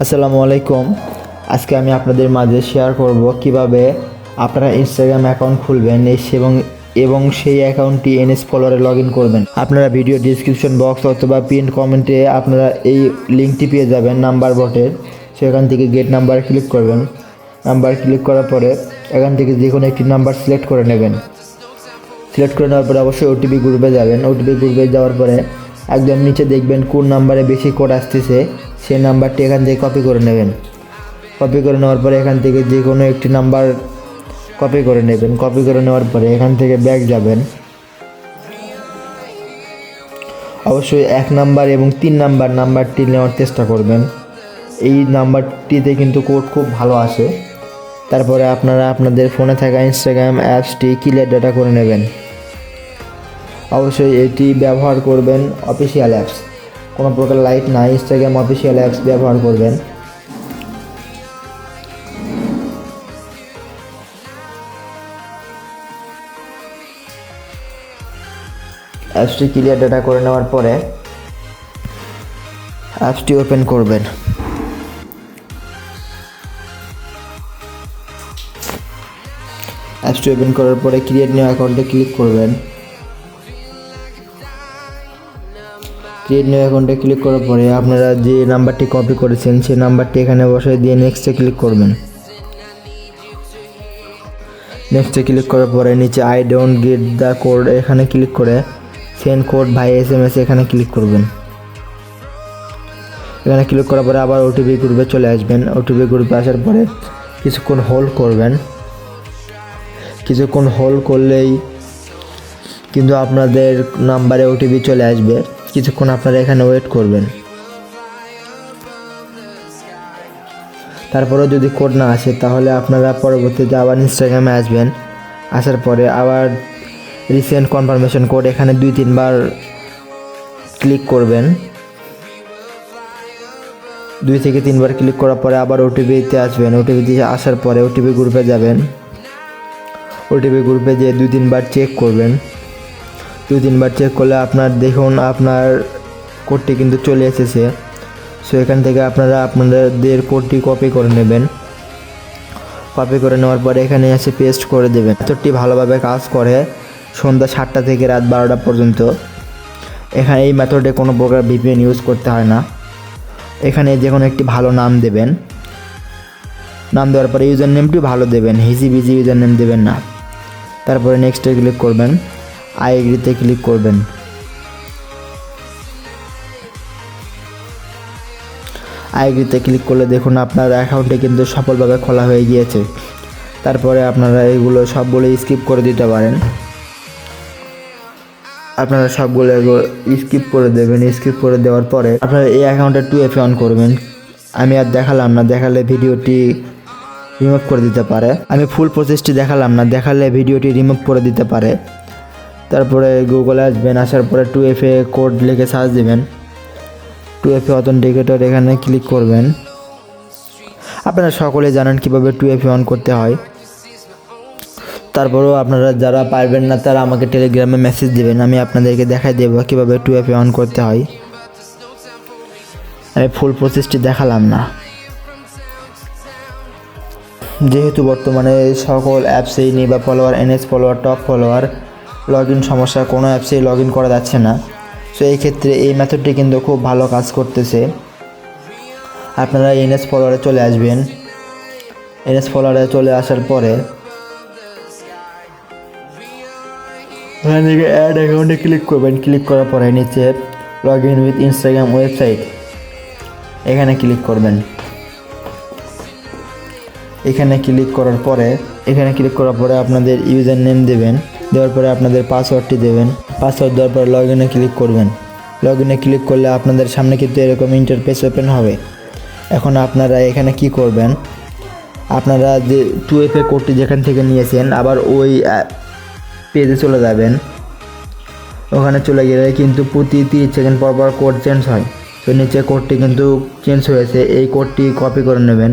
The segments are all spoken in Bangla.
আসসালামু আলাইকুম। আজকে আমি আপনাদের মাঝে শেয়ার করব কিভাবে আপনারা ইনস্টাগ্রাম অ্যাকাউন্ট খুলবেন এবং সেই অ্যাকাউন্টটি এনএস ফলোয়ারে লগ ইন করবেন। আপনারা ভিডিও ডিসক্রিপশন বক্স অথবা পিন কমেন্টে আপনারা এই লিঙ্কটি পেয়ে যাবেন নাম্বার বটের। সেখান থেকে গেট নাম্বার ক্লিক করবেন। নাম্বার ক্লিক করার পরে এখান থেকে যে কোনো একটি নাম্বার সিলেক্ট করে নেবেন। সিলেক্ট করে নেওয়ার পরে অবশ্যই ওটিপি গ্রুপে যাবেন। ওটিপি গ্রুপে যাওয়ার পরে একদম নিচে দেখবেন কোন নাম্বারে বেশি কোড আসতেছে সেই নাম্বারটি এখান থেকে কপি করে নেবেন। কপি করে নেওয়ার পরে এখান থেকে যে কোনো একটি নাম্বার কপি করে নেবেন। কপি করে নেওয়ার পরে এখান থেকে ব্যাক যাবেন। অবশ্যই 1 নাম্বার এবং 3 নাম্বারটি নেওয়ার চেষ্টা করবেন। এই নাম্বারটিতে কিন্তু কোড খুব ভালো আসে। তারপরে আপনারা আপনাদের ফোনে থাকা ইনস্টাগ্রাম অ্যাপসটি ক্লিয়ার ডাটা করে নেবেন। অবশ্যই এটি ব্যবহার করবেন অফিসিয়াল অ্যাপস, কোনো প্রকার লাইট না, ইনস্টাগ্রাম অফিসিয়াল অ্যাপস ব্যবহার করবেন। অ্যাপসটি ক্লিয়ার ডাটা করে নেওয়ার পরে অ্যাপসটি ওপেন করবেন। অ্যাপসটি ওপেন করার পরে ক্রিয়েট নিউ অ্যাকাউন্টে ক্লিক করবেন। ক্রিয়েট নিউ অ্যাকাউন্টে ক্লিক করার পরে আপনারা যে নাম্বারটি কপি করেছেন সেই নাম্বারটি এখানে বসায় দিয়ে নেক্সটে ক্লিক করবেন। নেক্সটে ক্লিক করার পরে নিচে I don't get the code এখানে ক্লিক করে সেন্ড কোড বাই SMS এখানে ক্লিক করবেন। এখানে ক্লিক করার পরে আবার ওটিপি গ্রুপে চলে আসবেন। ওটিপি গ্রুপে আসার পরে কিছুক্ষণ হোল্ড করবেন। কিছুক্ষণ হোল্ড করলেই কিন্তু আপনাদের নাম্বারে ওটিপি চলে আসবে। কিছুক্ষণ আপনারা এখানে ওয়েট করবেন। তারপরেও যদি কোড না আসে তাহলে আপনারা পরবর্তীতে আবার ইনস্টাগ্রামে আসবেন। আসার পরে আবার রিসেন্ট কনফার্মেশন কোড এখানে 2-3 বার ক্লিক করবেন। 2 থেকে 3 বার ক্লিক করার পরে আবার ওটিপিতে আসবেন। ওটিপিতে আসার পরে ওটিপি গ্রুপে যাবেন। ওটিপি গ্রুপে যেয়ে 2-3 বার চেক করবেন। 2-3 বার চেক করলে আপনার দেখুন আপনার কোডটি কিন্তু চলে এসেছে। সো এখান থেকে আপনারা আপনাদের কোডটি কপি করে নেবেন। কপি করে নেওয়ার পরে এখানে এসে পেস্ট করে দেবেন। মেথডটি ভালোভাবে কাজ করে সন্ধ্যা 7টা থেকে রাত 12টা পর্যন্ত। এখানে এই মেথডে কোনো প্রকার VPN ইউজ করতে হয় না। এখানে যে কোনো একটি ভালো নাম দেবেন। নাম দেওয়ার পরে ইউজার নেমটি ভালো দেবেন, হিজিবিজি ইউজার নেম দেবেন না। তারপরে নেক্সটে ক্লিক করবেন, আই এগ্রিতে ক্লিক করবেন। আই এগ্রিতে ক্লিক করলে দেখুন আপনার অ্যাকাউন্টে কিন্তু সফলভাবে খোলা হয়ে গিয়েছে। তারপরে আপনারা এগুলো সবগুলো স্কিপ করে দিতে পারেন। আপনারা সবগুলো স্কিপ করে দেবেন। স্কিপ করে দেওয়ার পরে আপনারা এই অ্যাকাউন্টে 2FA অন করবেন। আমি আর দেখালাম না, দেখালে ভিডিওটি রিমুভ করে দিতে পারে। আমি ফুল প্রসেসটি দেখালাম না, দেখালে ভিডিওটি রিমুভ করে দিতে পারে। তারপরে গুগলে আসবেন। আসার পরে 2FA কোড লিখে সার্চ দেবেন। 2FA অথেন্টিকেটর এখানে ক্লিক করবেন। আপনারা সকলে জানেন কিভাবে 2FA অন করতে হয়। তারপরেও আপনারা যারা পারবেন না তারা আমাকে টেলিগ্রামে মেসেজ দেবেন, আমি আপনাদেরকে দেখাই দেব কীভাবে 2FA অন করতে হয়। আমি ফুল প্রসেসটি দেখালাম না, যেহেতু বর্তমানে সকল অ্যাপসেই নিবা follower, NS follower, top follower log in সমস্যা, কোনো অ্যাপসেই লগ ইন করা যাচ্ছে না। সো এই ক্ষেত্রে এই মেথডটি কিন্তু খুব ভালো কাজ করতেছে। আপনারা NS ফলোয়ারে চলে আসবেন। NS ফলোয়ারে চলে আসার পরে এখান থেকে অ্যাড অ্যাকাউন্টে ক্লিক করবেন। ক্লিক করার পরে নিচে log in with Instagram website এখানে ক্লিক করবেন। এখানে ক্লিক করার পরে আপনাদের ইউজার নেম দেবেন। দেওয়ার পরে আপনাদের পাসওয়ার্ডটি দেবেন। পাসওয়ার্ড দেওয়ার পরে লগ ইনে ক্লিক করবেন। লগ ইনে ক্লিক করলে আপনাদের সামনে কিন্তু এরকম ইন্টারফেস ওপেন হবে। এখন আপনারা এখানে কি করবেন, আপনারা যে 2FA কোডটি যেখান থেকে নিয়েছেন আবার ওই পেজে চলে যাবেন। ওখানে চলে গেলে কিন্তু প্রতি 30 সেকেন্ড পর পর কোড চেঞ্জ হয়। তো নিচে কোডটি কিন্তু চেঞ্জ হয়েছে, এই কোডটি কপি করে নেবেন।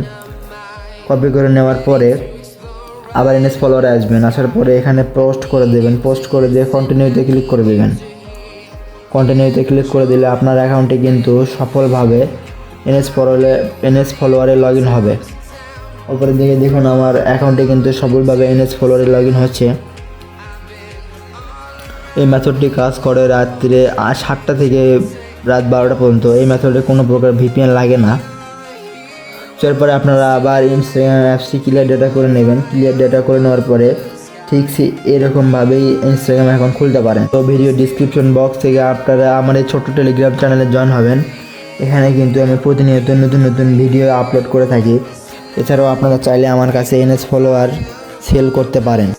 কপি করে নেওয়ার পরে আবার NS ফলোয়ারে আসবেন। আসার পরে এখানে পোস্ট করে দেবেন। পোস্ট করে দিয়ে কন্টিনিউতে ক্লিক করে দেবেন। কন্টিনিউতে ক্লিক করে দিলে আপনার অ্যাকাউন্টে কিন্তু সফলভাবে এনএস ফলোয়ারে লগ ইন হবে। উপরের দিকে দেখুন আমার অ্যাকাউন্টে কিন্তু সফলভাবে এনএস ফলোয়ারে লগ ইন হচ্ছে। এই মেথডটি কাজ করে রাত্রে 7টা থেকে রাত 12টা পর্যন্ত। এই মেথডে কোনো প্রকার ভিপিএন লাগে না। এরপরে আপনারা আবার ইনস্টাগ্রাম অ্যাপসটি ক্লিয়ার ডেটা করে নেবেন। ক্লিয়ার ডেটা করে নেওয়ার পরে ঠিক এরকমভাবেই ইনস্টাগ্রাম অ্যাকাউন্ট খুলতে পারেন। তো ভিডিও ডিসক্রিপশন বক্স থেকে আপনারা আমার এই ছোট্ট টেলিগ্রাম চ্যানেলে জয়েন হবেন। এখানে কিন্তু আমি প্রতিনিয়ত নতুন নতুন ভিডিও আপলোড করে থাকি। এছাড়াও আপনারা চাইলে আমার কাছে এনএস ফলোয়ার সেল করতে পারেন।